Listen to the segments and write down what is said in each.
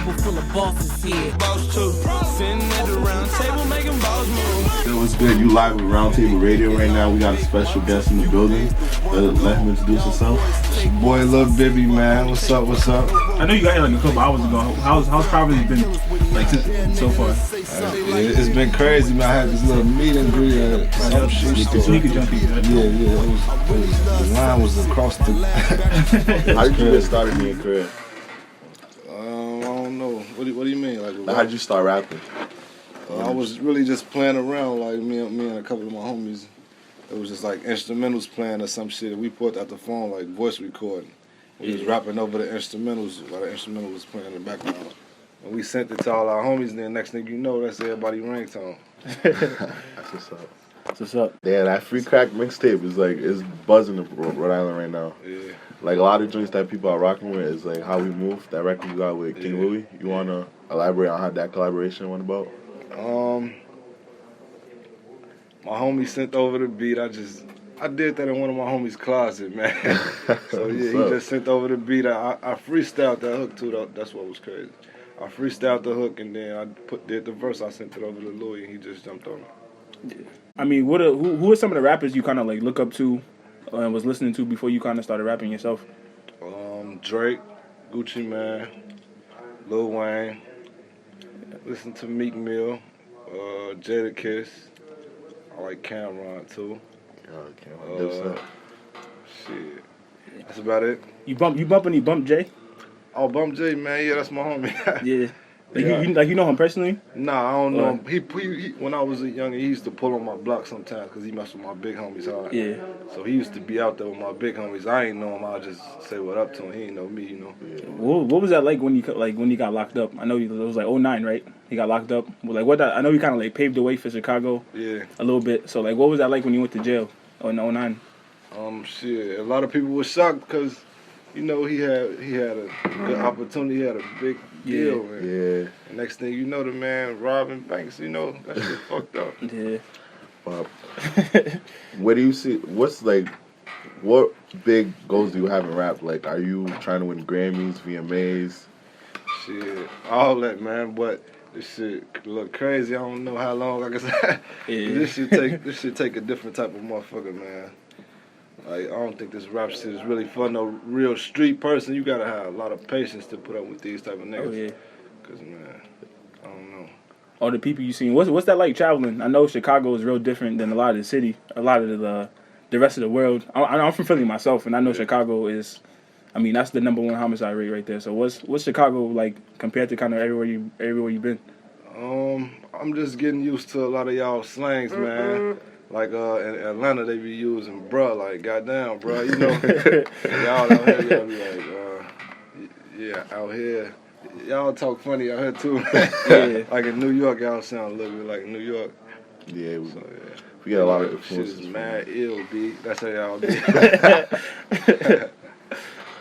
table full of bosses here. Boss too. Sitting at the round table making boss moves. Yo, what's good? You live with RoundtableRadio right now. We got a special guest in the building. Let him introduce himself. It's your boy Lil Bibby, man. What's up? What's up? I know you got here like a couple hours ago. How's Providence been like so far? It's been crazy, man. I had this little meet and greet at some shoe store. Sneaker junkie. Yeah. The line was across the. How did you get started in your career? I don't know. What do you mean? Like How did you start rapping? I was really just playing around, like me and a couple of my homies. It was just like instrumentals playing or some shit. We put out the phone like voice recording. We was rapping over the instrumentals while the instrumental was playing in the background. And we sent it to all our homies, and then next thing you know, that's everybody's ringtone. That's what's up. That's what's up. Yeah, that Free Crack mixtape is like, it's buzzing in Rhode Island right now. Yeah. Like a lot of joints that people are rocking with is like How We Move, that record you got with King Louis. You wanna elaborate on how that collaboration went about? My homie sent over the beat. I did that in one of my homies' closet, man. So yeah, he just sent over the beat. I freestyled that hook too. That's what was crazy. I freestyled the hook and then I did the verse. I sent it over to Louis and he just jumped on it. Yeah. I mean, who are some of the rappers you kind of like look up to and was listening to before you kind of started rapping yourself? Drake, Gucci Mane, Lil Wayne. Listen to Meek Mill, Jadakiss. I like Cameron too. Cameron. Shit. That's about it. You bump Jay? Oh, Bump J, man. Yeah, that's my homie. Yeah. You know him personally? Nah, I don't know him. He when I was younger, he used to pull on my block sometimes because he messed with my big homies hard. Yeah. So he used to be out there with my big homies. I ain't know him. I'll just say what up to him. He ain't know me, you know. Yeah. What was that like when you got locked up? I know it was like 2009, right? He got locked up. Well, I know he kind of like paved the way for Chicago. Yeah. A little bit. So like, what was that like when you went to jail in 2009? Shit. A lot of people were shocked because, you know, he had a good opportunity. He had a big deal. Yeah. And next thing you know, the man robbing banks. You know, that shit fucked up. Yeah. Where do you see? What big goals do you have in rap? Like, are you trying to win Grammys, VMAs? Shit, all that, man. But this shit look crazy. I don't know how long. Like I said, this should take a different type of motherfucker, man. Like, I don't think this rap shit is really for no real street person. You gotta have a lot of patience to put up with these type of niggas. Oh yeah. Cause man, I don't know. All the people you seen. What's that like traveling? I know Chicago is real different than a lot of the city, a lot of the rest of the world. I'm from Philly myself, and I know Chicago is. I mean, that's the number one homicide rate right there. So what's Chicago like compared to kind of everywhere you've been? I'm just getting used to a lot of y'all slangs, man. Like in Atlanta, they be using bruh, like goddamn, bruh, you know. Y'all out here, y'all be like, yeah, out here. Y'all talk funny out here too. Yeah. Like in New York, y'all sound a little bit like New York. Yeah, we got a lot of influences. Shit is mad ill, B. That's how y'all be.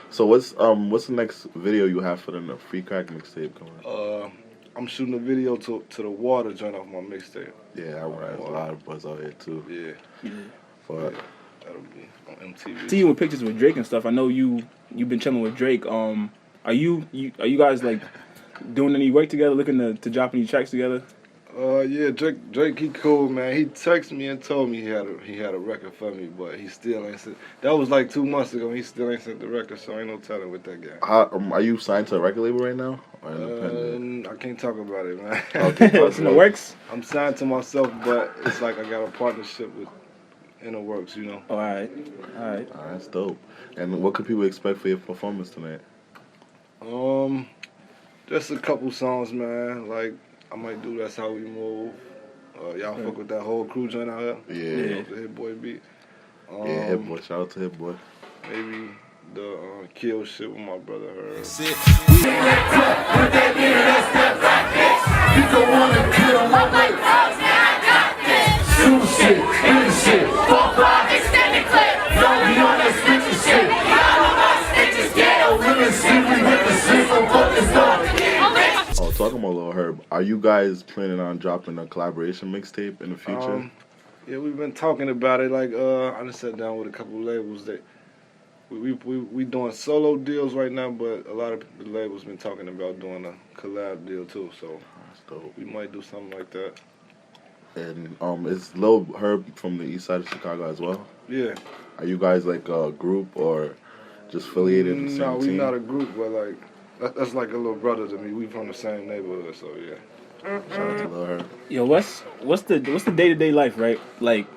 So what's the next video you have for the Free Crack mixtape coming? I'm shooting a video to the water joint off my mixtape. Yeah, there's a lot of buzz out here too. Yeah. But that'll be on MTV. See you in pictures with Drake and stuff. I know you've been chilling with Drake. Are you guys like doing any work together, looking to drop any tracks together? Yeah, Drake, he cool, man. He texted me and told me he had a record for me, but he still ain't sent. That was like 2 months ago. He still ain't sent the record, so ain't no telling with that guy. Are you signed to a record label right now? Or independent? I can't talk about it, man. Okay, it's in the works. I'm signed to myself, but it's like I got a partnership with in the works, you know. Oh, all right, that's dope. And what could people expect for your performance tonight? Just a couple songs, man. Like, I might do That's How We Move. Y'all fuck with that whole crew joint out here? Yeah. The Hit Boy beat. Yeah, Hit Boy. Shout out to Hit Boy. Maybe the Kill shit with my brother Herb. Talking about Lil Herb, are you guys planning on dropping a collaboration mixtape in the future? Yeah, we've been talking about it. Like, I just sat down with a couple labels that We doing solo deals right now, but a lot of the labels been talking about doing a collab deal too. So That's dope. we might do something like that. And is Lil Herb from the east side of Chicago as well? Yeah. Are you guys like a group or just affiliated in the same No, we team? not a group, but like that's like a little brother to me. We from the same neighborhood, so yeah. Shout out to Lil Herb. Yo, what's the day-to-day life, right? Like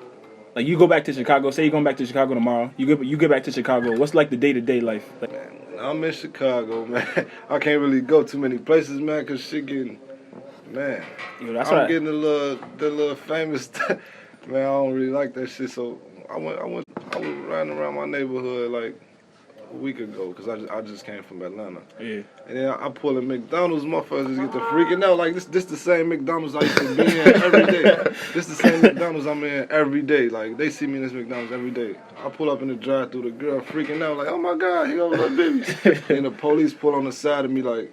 you go back to Chicago. Say you're going back to Chicago tomorrow. You get back to Chicago. What's like the day-to-day life? Like, Man, when I'm in Chicago, man, I can't really go too many places, man, cause shit getting, man. yo, that's I'm what getting the little famous. Man, I don't really like that shit. So I was riding around my neighborhood like a week ago, cause I just came from Atlanta. Yeah. And then I pull a McDonald's, motherfuckers just get to freaking out. Like, this the same McDonald's I used to be in every day. This the same McDonald's I'm in every day. Like, they see me in this McDonald's every day. I pull up in the drive-thru, the girl freaking out, like, oh my God, here goes Lil Bibby. And the police pull on the side of me like,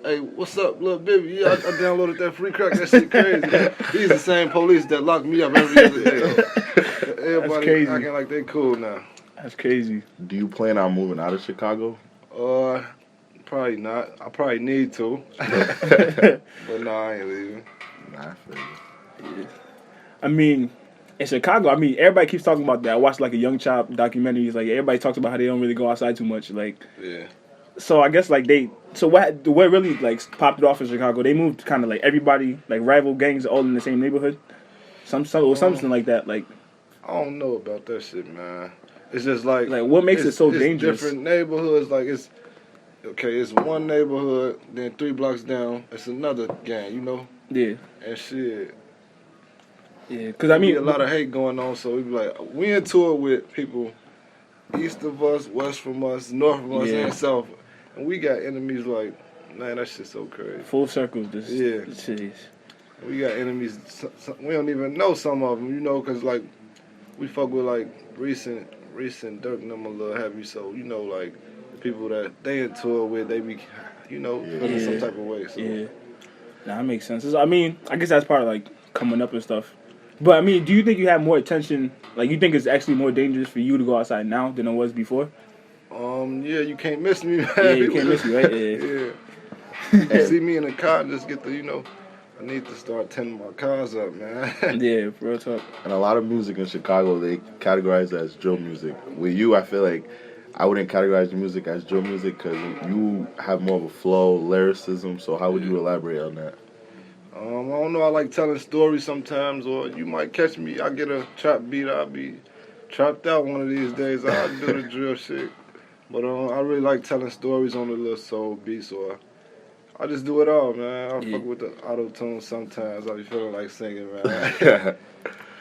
hey, what's up, Lil Bibby? Yeah, I downloaded that free crack. That shit crazy. These the same police that lock me up every other day. Everybody crazy. acting like they cool now. That's crazy. Do you plan on moving out of Chicago? Probably not. I probably need to. But no, I ain't leaving. Nah, I feel you. I mean, in Chicago, everybody keeps talking about that. I watched like a Young Chop documentary. It's like everybody talks about how they don't really go outside too much. Like, Yeah. so I guess like what really like popped it off in Chicago? They moved kind of like everybody, like rival gangs, all in the same neighborhood. Something like that. Like, I don't know about that shit, man. It's just like what makes it so it's dangerous? Different neighborhoods, like it's one neighborhood, then 3 blocks down, it's another gang, you know. Yeah. And shit. Yeah, because I mean, a lot of hate going on, so we be like, we in tour with people east of us, west from us, north from us, Yeah. and south, and we got enemies like, man, that shit's so crazy. full circle. This Yeah. shit is. We got enemies. We don't even know some of them, you know, cause like we fuck with like recent Dirk and them a little heavy, so you know, like the people that they in tour with, they be, you know, feeling some type of way. So. Yeah. Nah, that makes sense. I mean, I guess that's part of like coming up and stuff. But I mean, do you think you have more attention? Like, you think it's actually more dangerous for you to go outside now than it was before? Yeah, you can't miss me, man. Yeah, you can't miss me, right? Yeah. Yeah. You see me in the car, just get the, you know, I need to start tending my cars up, man. Yeah, real talk. And a lot of music in Chicago, they categorize it as drill music. With you, I feel like I wouldn't categorize your music as drill music because you have more of a flow, lyricism. So how would you elaborate on that? I don't know, I like telling stories sometimes, or you might catch me, I get a trap beat, I'll be trapped out one of these days, I'll do the drill shit. But I really like telling stories on the little soul beats, or I just do it all, man. I fuck with the auto-tune sometimes, I be feeling like singing, man.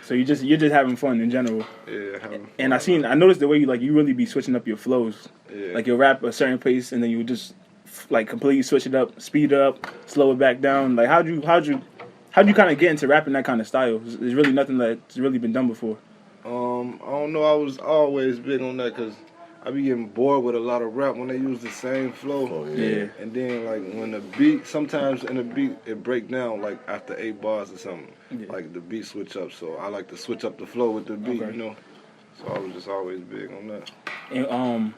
So you're just having fun in general. Yeah, having fun. And I noticed the way you really be switching up your flows. Yeah. Like you'll rap a certain pace and then you just like completely switch it up, speed it up, slow it back down. Like how'd you kind of get into rapping that kind of style? There's really nothing that's really been done before. I don't know, I was always big on that because I be getting bored with a lot of rap when they use the same flow. Oh, Yeah. And then like when the beat, sometimes in the beat it break down like after 8 bars or something. Yeah. Like the beat switch up, so I like to switch up the flow with the beat, Okay. you know. So I was just always big on that. And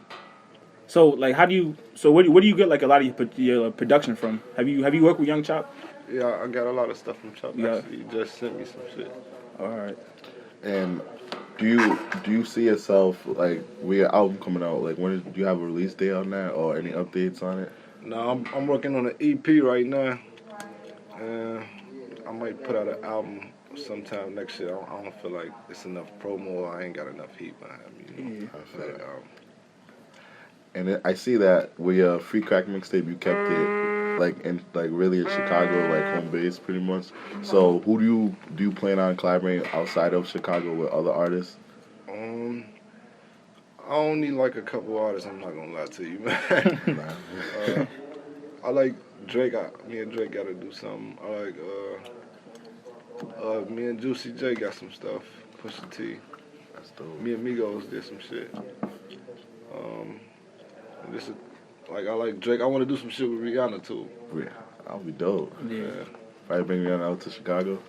so like where do you get like a lot of your production from? Have you worked with Young Chop? Yeah, I got a lot of stuff from Chop. Yeah. Actually, he just sent me some shit. All right. And do you see yourself, like, with your album coming out, like, do you have a release date on that or any updates on it? No, I'm working on an EP right now. I might put out an album sometime next year. I don't feel like it's enough promo. I ain't got enough heat behind me. You know? I feel it. And I see that with your Free Crack mixtape, you kept it really in Chicago, like home base pretty much. So who do you plan on collaborating outside of Chicago with other artists? I only like a couple artists. I'm not gonna lie to you, man. I like Drake. Me and Drake gotta do something. I like me and Juicy J got some stuff. Pusha T. That's dope. Me and Migos did some shit. I like Drake. I want to do some shit with Rihanna too. Yeah, that'll be dope. Yeah. Probably bring Rihanna out to Chicago.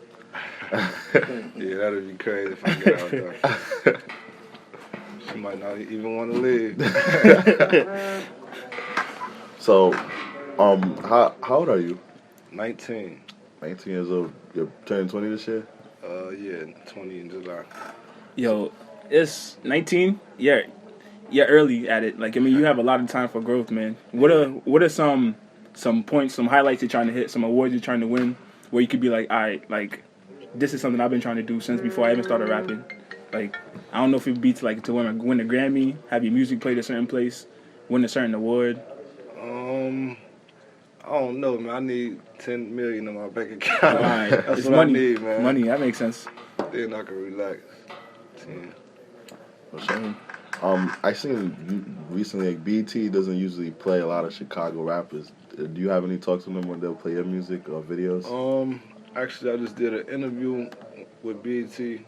Yeah, that'd be crazy if I get out there. She might not even want to leave. So, how old are you? 19. 19 years old. You're turning 20 this year? Yeah, 20 in July. Yo, it's 19. Yeah, early at it. Like, I mean, you have a lot of time for growth, man. What are some points, some highlights you're trying to hit, some awards you're trying to win, where you could be like, all right, like, this is something I've been trying to do since before I even started rapping. Like, I don't know if it would be to win a Grammy, have your music played a certain place, win a certain award. I don't know, man. I need 10 million in my bank account. All right. That's It's what money. I need, man. Money, that makes sense. Then I can relax. 10. For sure. I seen recently, like, BT doesn't usually play a lot of Chicago rappers. Do you have any talks with them when they'll play your music or videos? Actually, I just did an interview with BT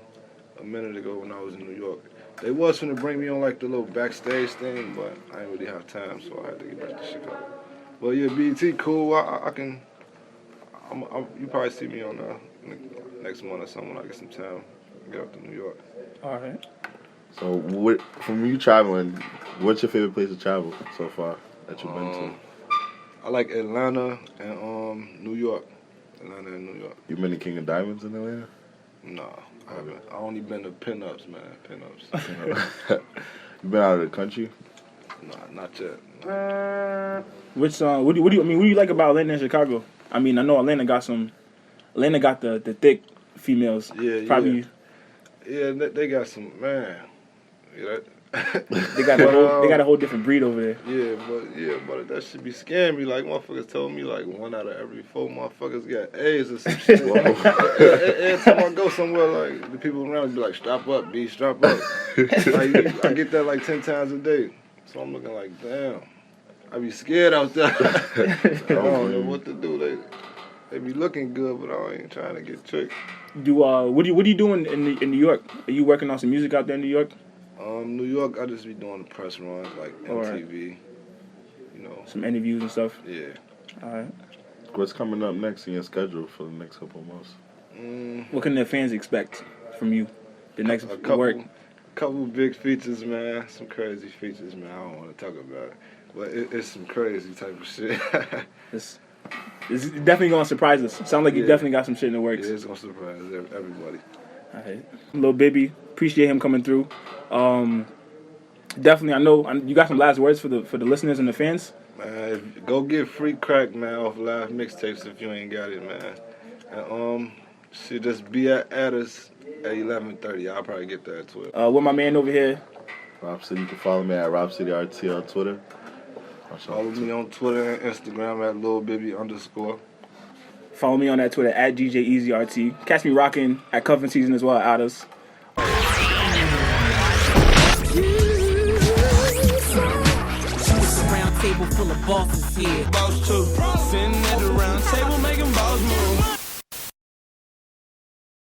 a minute ago when I was in New York. They was finna bring me on like the little backstage thing, but I didn't really have time, so I had to get back to Chicago. Well, yeah, BT, cool. I can. You probably see me on next month or something when I get some time. Get up to New York. All right. So, from you traveling, what's your favorite place to travel so far that you've been to? I like Atlanta and New York. Atlanta and New York. You been to King of Diamonds in Atlanta? No, I haven't. I only been to pinups, man. Pinups. You been out of the country? Nah, not yet. Which what do you like about Atlanta and Chicago? I mean, I know Atlanta got the thick females. Yeah, probably. Yeah, they got some, man. Yeah, They got a whole different breed over there. Yeah, but that should be scaring me. Like, motherfuckers told me, like, 1 out of every 4 motherfuckers got AIDS or some shit. Every time I go somewhere, like, the people around me be like, strap up, B, strap up. Like, I get that like 10 times a day. So I'm looking like, damn, I be scared out there. I don't know what to do. They be looking good, but I ain't trying to get tricked. What are you doing in New York? Are you working on some music out there in New York? New York, I just be doing the press runs, like MTV, you know. Some interviews and stuff? Yeah. All right. What's coming up next in your schedule for the next couple of months? What can the fans expect from you? The next work? Couple big features, man. Some crazy features, man. I don't want to talk about it. But it's some crazy type of shit. It's definitely going to surprise us. Sound like you definitely got some shit in the works. Yeah, it's going to surprise everybody. All right. Lil Bibby, appreciate him coming through. Definitely, I know you got some last words for the listeners and the fans. Man, go get free crack, man, off live mixtapes if you ain't got it, man. And should just be at us at 11:30. I'll probably get there at 12. With my man over here, Rob City. You can follow me at Rob City RT on Twitter. Follow me on Twitter and Instagram at Lil Bibby _ follow me on that Twitter at DJEasyRT. Catch me rocking at Cuffing Season as well at Otters. Table full of bosses here. Boss too. Sitting at the round table making boss moves.